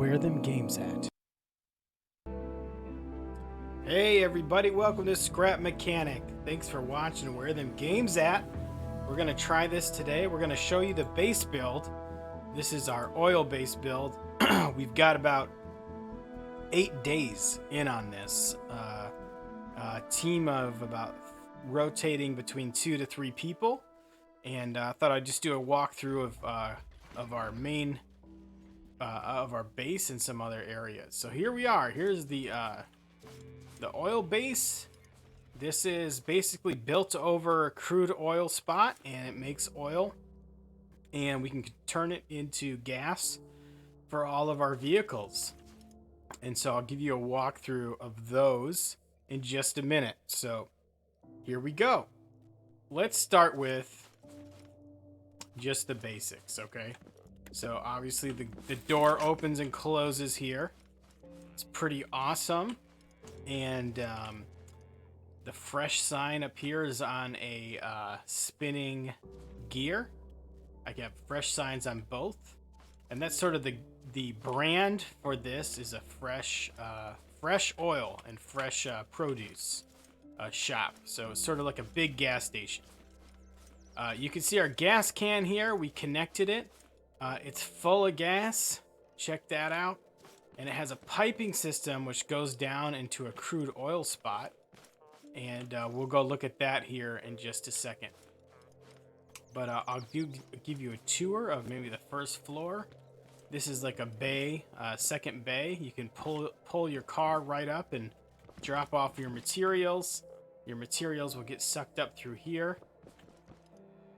Where Them Games At. Hey everybody, welcome to Scrap Mechanic. Thanks for watching Where Them Games At. We're going to try this today. We're going to show you the base build. This is our oil base build. We've got about 8 days in on this. A team of about rotating between 2 to 3 people. And I thought I'd just do a walkthrough of our main of our base and some other areas. So here we are. Here's the oil base. This is basically built over a crude oil spot, and it makes oil, and we can turn it into gas for all of our vehicles. And so I'll give you a walkthrough of those in just a minute. So here we go. Let's start with just the basics, okay? So obviously the door opens and closes here. It's pretty awesome. And the fresh sign up here is on a spinning gear. I have fresh signs on both. And that's sort of the brand for this is a fresh oil and fresh produce shop. So it's sort of like a big gas station. You can see our gas can here. We connected it. It's full of gas. Check that out. And it has a piping system which goes down into a crude oil spot. And we'll go look at that here in just a second. But I'll give you a tour of maybe the first floor. This is like a bay, second bay. You can pull your car right up and drop off your materials. Your materials will get sucked up through here.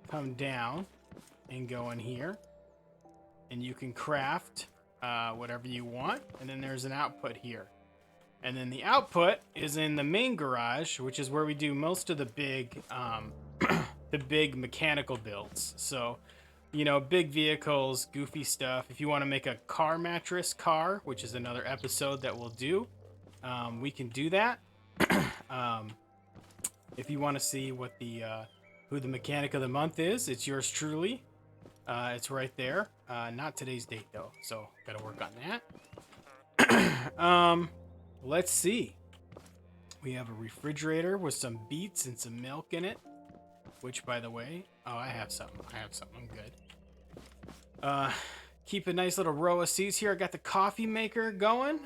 Come down and go in here. And you can craft whatever you want. And then there's an output here. And then the output is in the main garage, which is where we do most of the big the big mechanical builds. So, you know, big vehicles, goofy stuff. If you want to make a car mattress car, which is another episode that we'll do, we can do that. If you want to see what who the mechanic of the month is, it's yours truly. It's right there. Not today's date though, so gotta work on that. Let's see. We have a refrigerator with some beets and some milk in it. Which, by the way, I have something. I'm good. Keep a nice little row of seats here. I got the coffee maker going.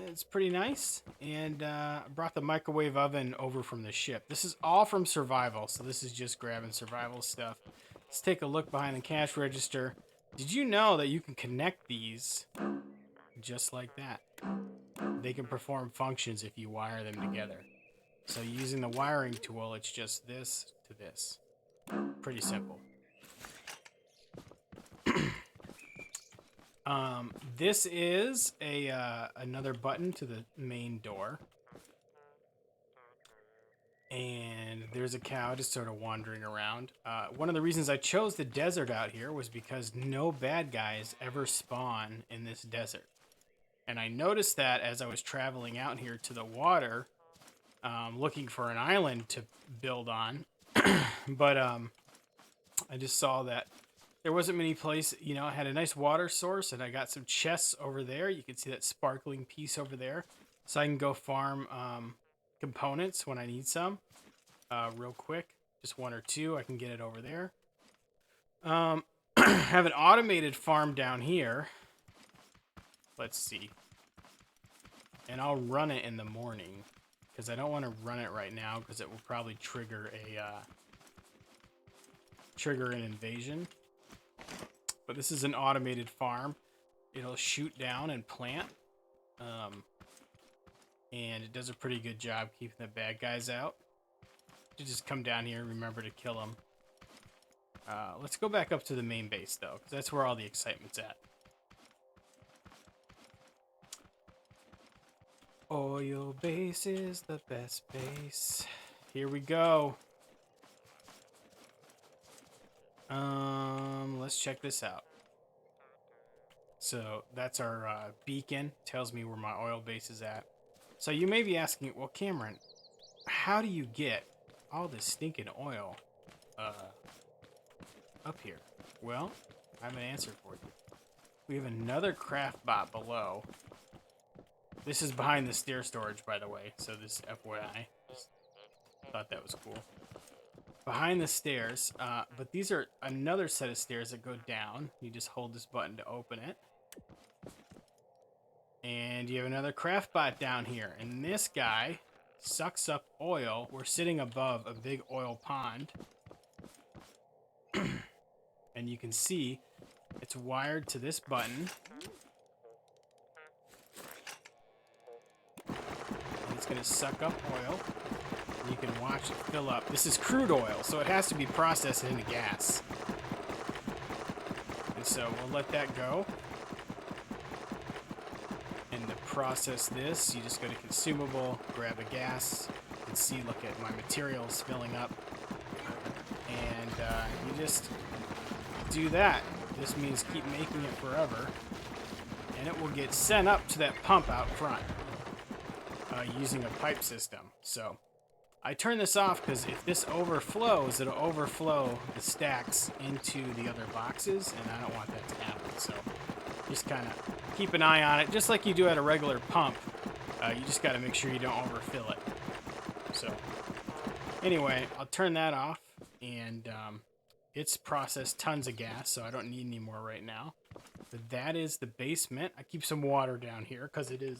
It's pretty nice. And I brought the microwave oven over from the ship. This is all from survival, so this is just grabbing survival stuff. Let's take a look behind the cash register. Did you know that you can connect these just like that? They can perform functions if you wire them together. So using the wiring tool, it's just this to this. Pretty simple. This is another button to the main door. And there's a cow just sort of wandering around. One of the reasons I chose the desert out here was because no bad guys ever spawn in this desert. And I noticed that as I was traveling out here to the water, looking for an island to build on. But I just saw that there wasn't many places, you know, I had a nice water source and I got some chests over there. You can see that sparkling piece over there. So I can go farm components when I need some real quick. Just 1 or 2, I can get it over there. Have an automated farm down here. Let's see. And I'll run it in the morning because I don't want to run it right now because it will probably trigger an invasion. But this is an automated farm. It'll shoot down and plant. And it does a pretty good job keeping the bad guys out. You just come down here and remember to kill them. Let's go back up to the main base though, because that's where all the excitement's at. Oil base is the best base. Here we go. Let's check this out. So that's our beacon. Tells me where my oil base is at. So you may be asking, well, Cameron, how do you get all this stinking oil up here? Well, I have an answer for you. We have another craft bot below. This is behind the stair storage, by the way, so this FYI. Just thought that was cool. Behind the stairs, but these are another set of stairs that go down. You just hold this button to open it. And you have another craft bot down here. And this guy sucks up oil. We're sitting above a big oil pond. And you can see it's wired to this button. And it's going to suck up oil. And you can watch it fill up. This is crude oil, so it has to be processed into gas. And so we'll let that go. And to process this, you just go to consumable, grab a gas. You can see, look at my materials filling up. And you just do that. This means keep making it forever. And it will get sent up to that pump out front using a pipe system. So I turn this off because if this overflows, it'll overflow the stacks into the other boxes, and I don't want that to happen. So just kind of keep an eye on it, just like you do at a regular pump. You just got to make sure you don't overfill it. So anyway, I'll turn that off, and it's processed tons of gas, so I don't need any more right now. But that is the basement. I keep some water down here because it is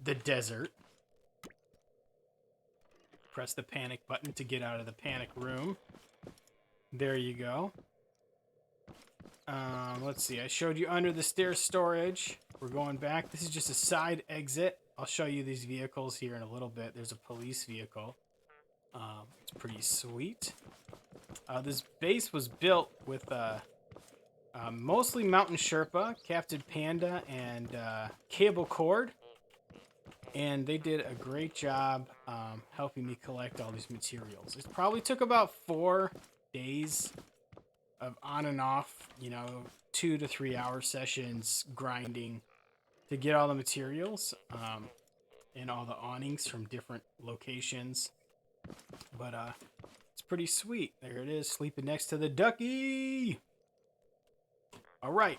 the desert. Press the panic button to get out of the panic room. There you go. Let's see. I showed you under the stairs storage. We're going back. This is just a side exit. I'll show you these vehicles here in a little bit. There's a police vehicle. It's pretty sweet. This base was built with mostly Mountain Sherpa, Captain Panda, and Cable Cord. And they did a great job helping me collect all these materials. It probably took about 4 days of on and off, 2 to 3 hour sessions grinding to get all the materials and all the awnings from different locations. But it's pretty sweet. There it is, sleeping next to the ducky. All right.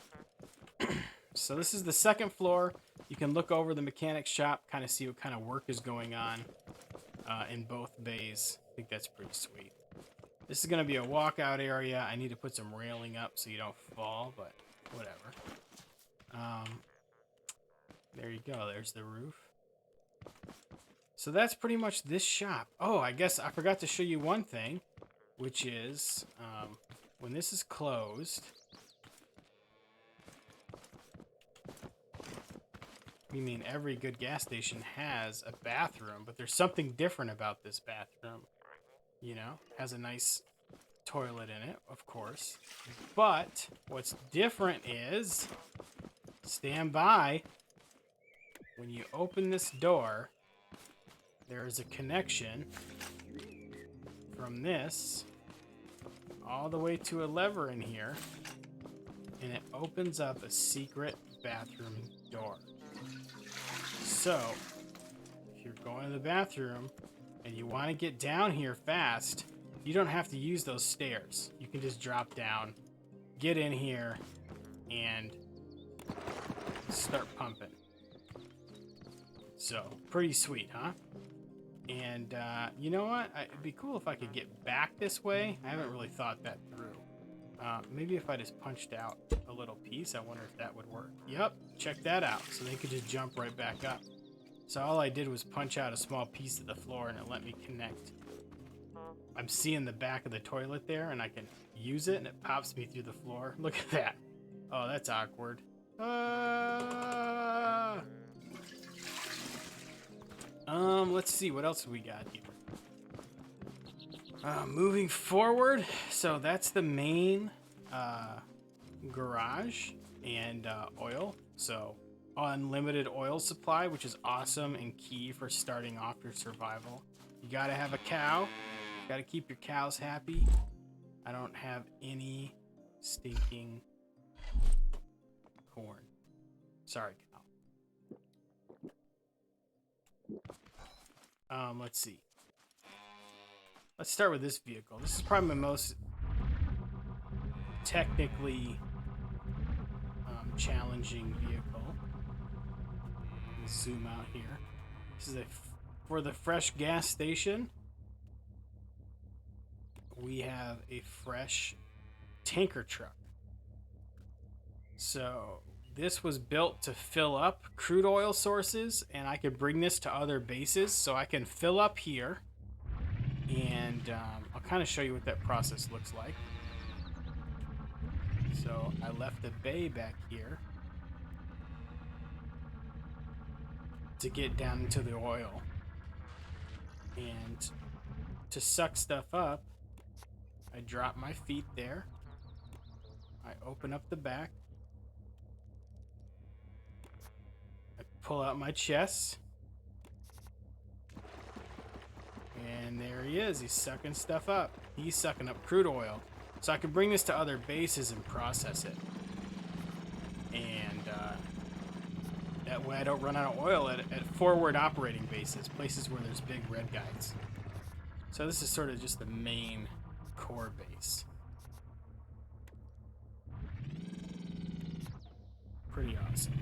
So this is the second floor. You can look over the mechanic shop, kind of see what kind of work is going on in both bays. I think that's pretty sweet. This is going to be a walkout area. I need to put some railing up so you don't fall, but whatever. There you go. There's the roof. So that's pretty much this shop. Oh, I guess I forgot to show you one thing, which is when this is closed, I mean, every good gas station has a bathroom, but there's something different about this bathroom. Has a nice toilet in it, of course. But what's different is, stand by, when you open this door, there is a connection from this all the way to a lever in here, and it opens up a secret bathroom door. So, if you're going to the bathroom and you want to get down here fast, you don't have to use those stairs. You can just drop down, get in here, and start pumping. So, pretty sweet, huh? And you know what? It'd be cool if I could get back this way. I haven't really thought that through. Maybe if I just punched out a little piece, I wonder if that would work. Yep, check that out. So they could just jump right back up. So all I did was punch out a small piece of the floor and it let me connect. I'm seeing the back of the toilet there and I can use it and it pops me through the floor. Look at that. Oh, that's awkward. Let's see, what else we got here? Moving forward, so that's the main garage and oil. So unlimited oil supply, which is awesome and key for starting off your survival. You gotta have a cow. Gotta keep your cows happy. I don't have any stinking corn. Sorry, cow. Let's see. Let's start with this vehicle. This is probably my most technically challenging vehicle. Zoom out here. This is for the fresh gas station. We have a fresh tanker truck. So this was built to fill up crude oil sources, and I could bring this to other bases. So I can fill up here, and I'll kind of show you what that process looks like. So I left the bay back here to get down into the oil. And to suck stuff up, I drop my feet there. I open up the back. I pull out my chest. And there he is. He's sucking stuff up. He's sucking up crude oil. So I can bring this to other bases and process it. And that way I don't run out of oil at forward operating bases, places where there's big red guides. So this is sort of just the main core base. Pretty awesome.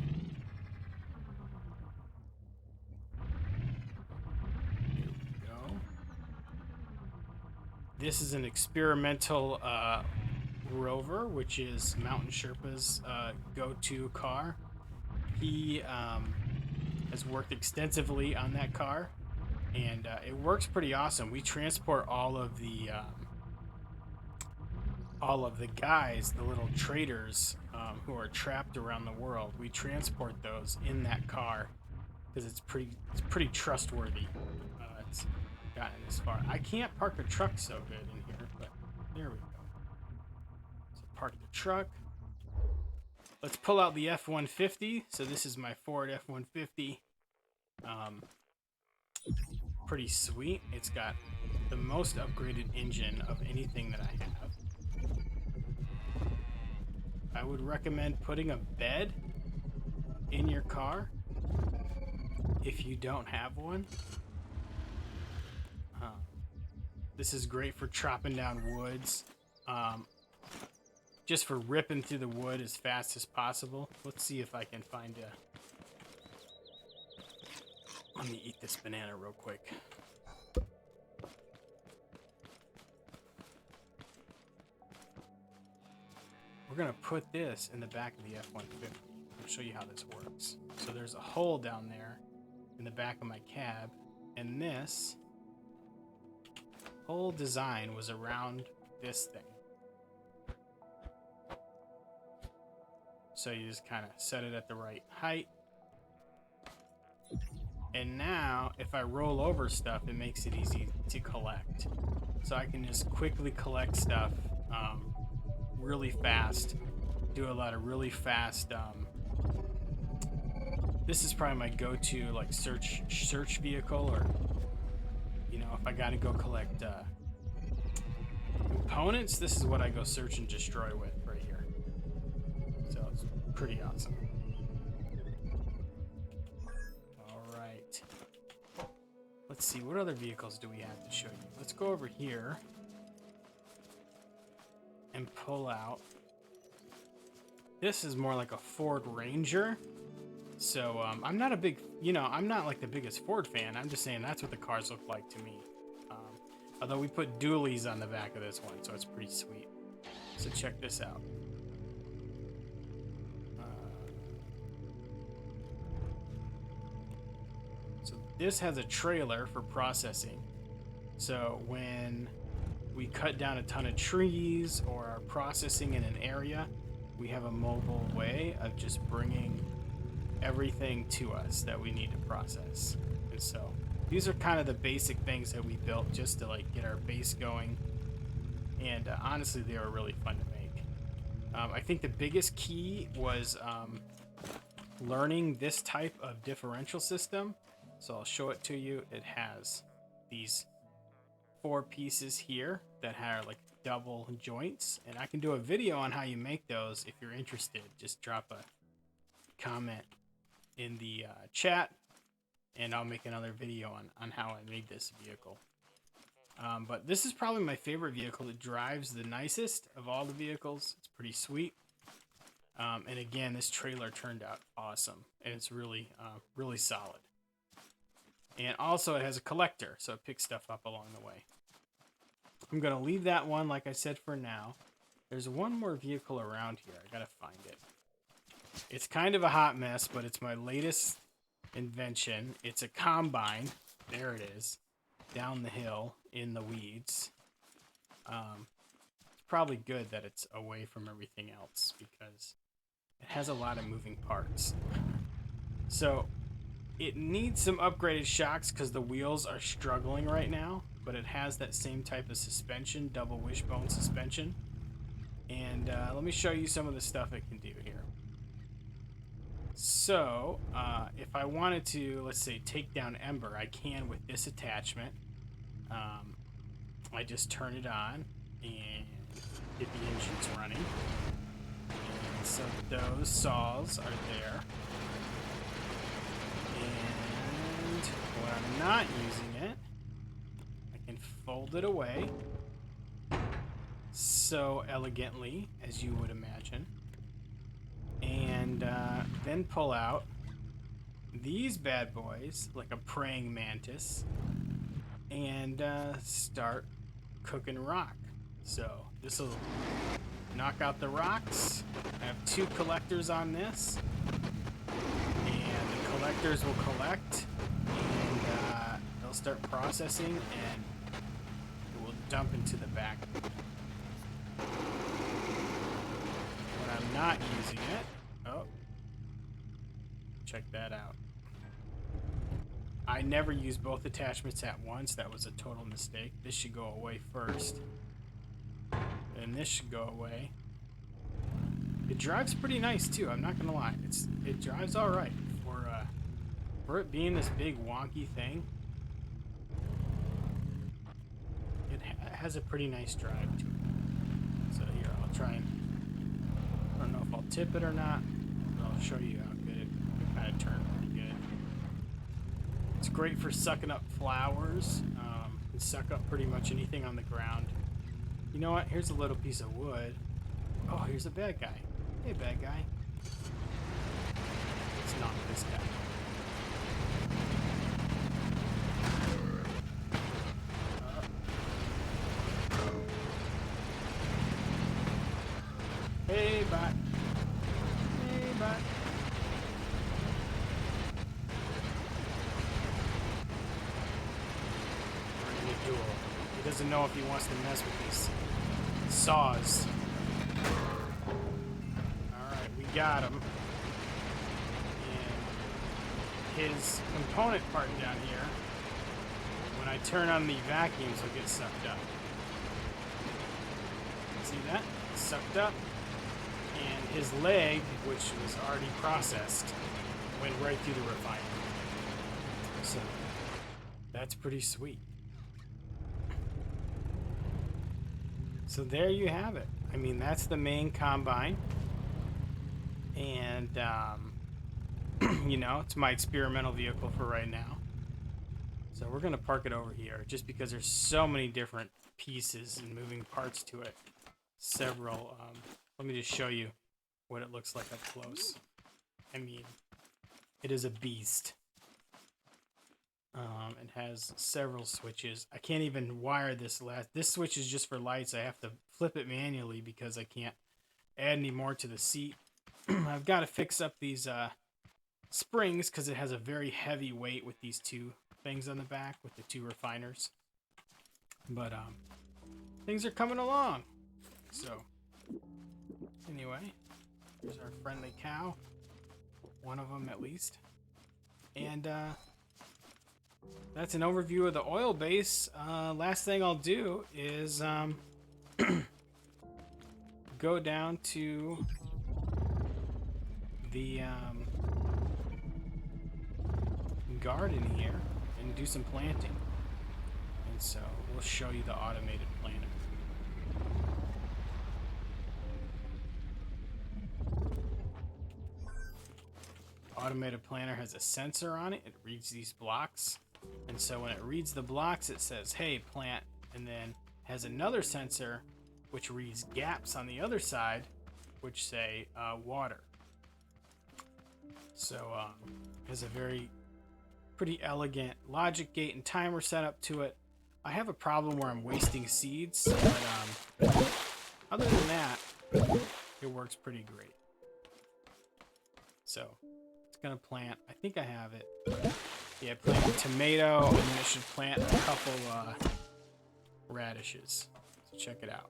Here we go. This is an experimental rover, which is Mountain Sherpa's go-to car. He has worked extensively on that car, and it works pretty awesome. We transport all of the guys, the little traders who are trapped around the world. We transport those in that car because it's pretty trustworthy. It's gotten this far. I can't park a truck so good in here, but there we go. So park the truck. Let's pull out the F-150. So this is my Ford F-150. Pretty sweet. It's got the most upgraded engine of anything that I have. I would recommend putting a bed in your car if you don't have one. This is great for chopping down woods. Just for ripping through the wood as fast as possible. Let's see if I can find a... Let me eat this banana real quick. We're gonna put this in the back of the F-150. I'll show you how this works. So there's a hole down there in the back of my cab, and this whole design was around this thing. So you just kind of set it at the right height. And now, if I roll over stuff, it makes it easy to collect. So I can just quickly collect stuff really fast. Do a lot of really fast... this is probably my go-to like search vehicle, or you know, if I gotta go collect components, this is what I go search and destroy with right here. So it's pretty awesome. All right. Let's see, what other vehicles do we have to show you? Let's go over here and pull out. This is more like a Ford Ranger. So I'm not a big, I'm not like the biggest Ford fan. I'm just saying that's what the cars look like to me. Although we put dualies on the back of this one, so it's pretty sweet. So check this out. So this has a trailer for processing. So when we cut down a ton of trees or are processing in an area, we have a mobile way of just bringing everything to us that we need to process. And so these are kind of the basic things that we built just to like get our base going. And honestly, they were really fun to make. I think the biggest key was learning this type of differential system. So I'll show it to you. It has these 4 pieces here that have like double joints, and I can do a video on how you make those if you're interested. Just drop a comment in the chat and I'll make another video on how I made this vehicle. But this is probably my favorite vehicle. It drives the nicest of all the vehicles. It's pretty sweet. And again, this trailer turned out awesome, and it's really, really solid. And also, it has a collector, so it picks stuff up along the way. I'm going to leave that one, like I said, for now. There's one more vehicle around here. I got to find it. It's kind of a hot mess, but it's my latest invention. It's a combine. There it is. Down the hill in the weeds. It's probably good that it's away from everything else because it has a lot of moving parts. So it needs some upgraded shocks because the wheels are struggling right now, but it has that same type of suspension, double wishbone suspension. And let me show you some of the stuff it can do here. So if I wanted to, let's say, take down Ember, I can with this attachment. I just turn it on and get the engines running. And so those saws are there. And when I'm not using it, I can fold it away so elegantly, as you would imagine. And then pull out these bad boys like a praying mantis and start cooking rock. So this will knock out the rocks. I have 2 collectors on this, and the collectors will collect, and they'll start processing, and it will dump into the back. When I'm not using it, oh, check that out. I never use both attachments at once. That was a total mistake. This should go away first. And this should go away. It drives pretty nice too, I'm not gonna lie. It drives alright for it being this big wonky thing. It has a pretty nice drive to it. So here, I'll try and, I don't know if I'll tip it or not, but I'll show you how good it kind of turned pretty good. It's great for sucking up flowers. Can suck up pretty much anything on the ground. You know what? Here's a little piece of wood. Oh, here's a bad guy. Hey, bad guy. It's not this guy. Hey, bot. Hey, bot. We're in a duel. He doesn't know if he wants to mess with these saws. Alright, we got him. And his component part down here, when I turn on the vacuums, will get sucked up. See that? Sucked up. And his leg, which was already processed, went right through the refiner. So, that's pretty sweet. So there you have it. I mean, that's the main combine. And, you know, it's my experimental vehicle for right now. So we're going to park it over here just because there's so many different pieces and moving parts to it. Several. Let me just show you what it looks like up close. I mean, it is a beast. It has several switches. I can't even wire this this switch is just for lights. I have to flip it manually because I can't add any more to the seat. I've got to fix up these springs because it has a very heavy weight with these 2 things on the back with the 2 refiners. But things are coming along. So anyway, here's our friendly cow. One of them at least. And that's an overview of the oil base. Last thing I'll do is go down to the garden here and do some planting. And so we'll show you the automated planter. Automated planter has a sensor on it. It reads these blocks. And so when it reads the blocks, it says, hey, plant, and then has another sensor which reads gaps on the other side which say water. So has a pretty elegant logic gate and timer set up to it. I have a problem where I'm wasting seeds, but other than that, it works pretty great. So it's gonna plant. I think I have it. Yeah, plant a tomato, and then it should plant a couple radishes. So check it out.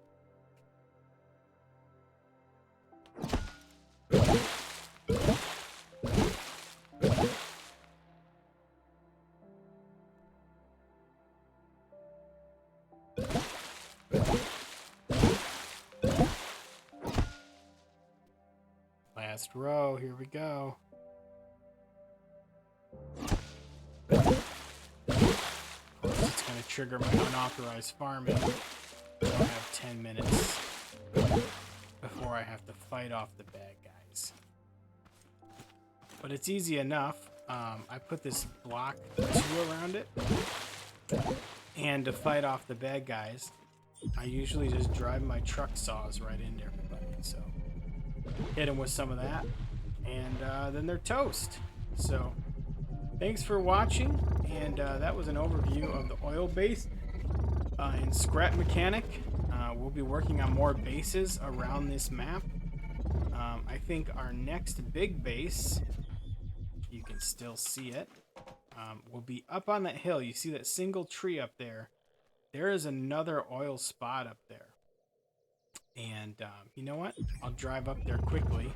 Last row, here we go. It's going to trigger my unauthorized farming. I have 10 minutes before I have to fight off the bad guys. But it's easy enough. I put this block 2 around it. And to fight off the bad guys, I usually just drive my truck saws right into everybody. So hit them with some of that, and then they're toast. So thanks for watching, and that was an overview of the oil base in Scrap Mechanic. We'll be working on more bases around this map. I think our next big base, you can still see it, will be up on that hill. You see that single tree up there? There is another oil spot up there. And you know what? I'll drive up there quickly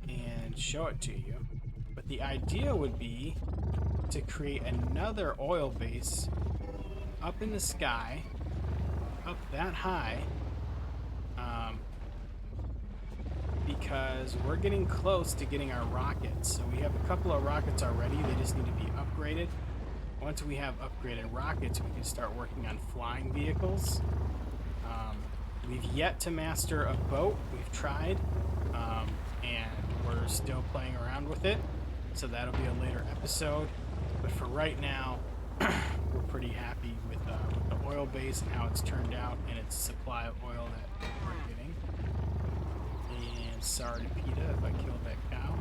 and show it to you. But the idea would be to create another oil base up in the sky, up that high, because we're getting close to getting our rockets. So we have a couple of rockets already. They just need to be upgraded. Once we have upgraded rockets, we can start working on flying vehicles. We've yet to master a boat. We've tried, and we're still playing around with it. So that'll be a later episode. But for right now, we're pretty happy with the oil base and how it's turned out and its supply of oil that we're getting. And sorry, PETA, if I killed that cow.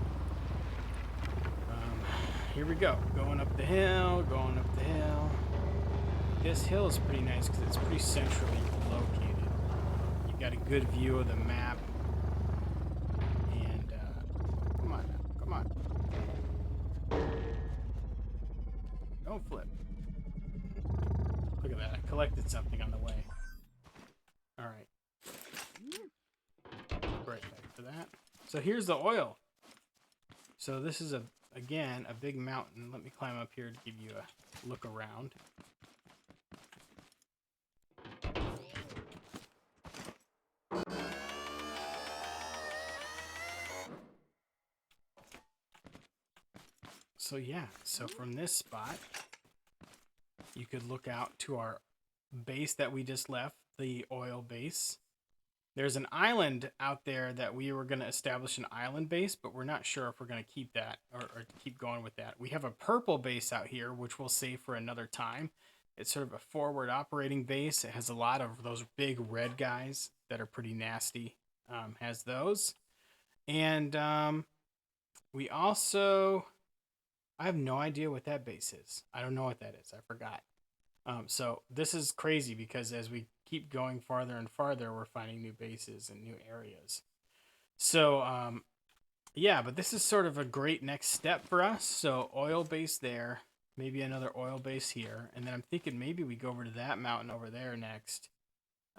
Here we go. Going up the hill, going up the hill. This hill is pretty nice because it's pretty centrally located. You got a good view of the map. And, come on now, come on. Don't flip. Look at that, I collected something on the way. Alright. Right back to that. So here's the oil. So this is again a big mountain. Let me climb up here to give you a look around. So yeah, so from this spot, you could look out to our base that we just left, the oil base. There's an island out there that we were going to establish an island base, but we're not sure if we're going to keep that or keep going with that. We have a purple base out here, which we'll save for another time. It's sort of a forward operating base. It has a lot of those big red guys that are pretty nasty. Has those. And we also... I have no idea what that base is. I don't know what that is. I forgot. So this is crazy because as we keep going farther and farther, we're finding new bases and new areas. So, yeah, but this is sort of a great next step for us. So oil base there, maybe another oil base here. And then I'm thinking maybe we go over to that mountain over there next.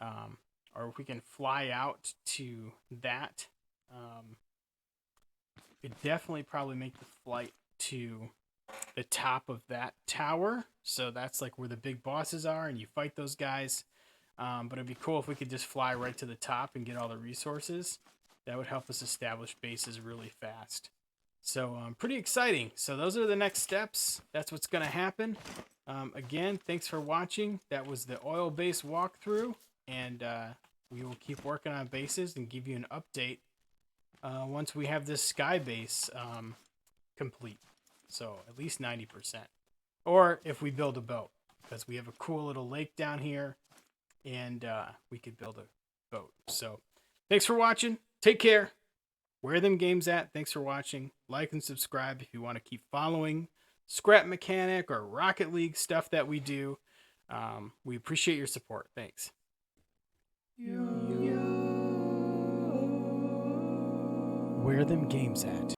Or if we can fly out to that. Could definitely probably make the flight to the top of that tower. So that's like where the big bosses are and you fight those guys. But it'd be cool if we could just fly right to the top and get all the resources. That would help us establish bases really fast. So pretty exciting. So those are the next steps. That's what's going to happen. Again, thanks for watching. That was the oil base walkthrough. And we will keep working on bases and give you an update once we have this sky base complete. So at least 90%. Or if we build a boat, because we have a cool little lake down here and we could build a boat. So thanks for watching. Take care. Where them games at? Thanks for watching. Like and subscribe if you want to keep following Scrap Mechanic or Rocket League stuff that we do. We appreciate your support. Thanks. Where them games at?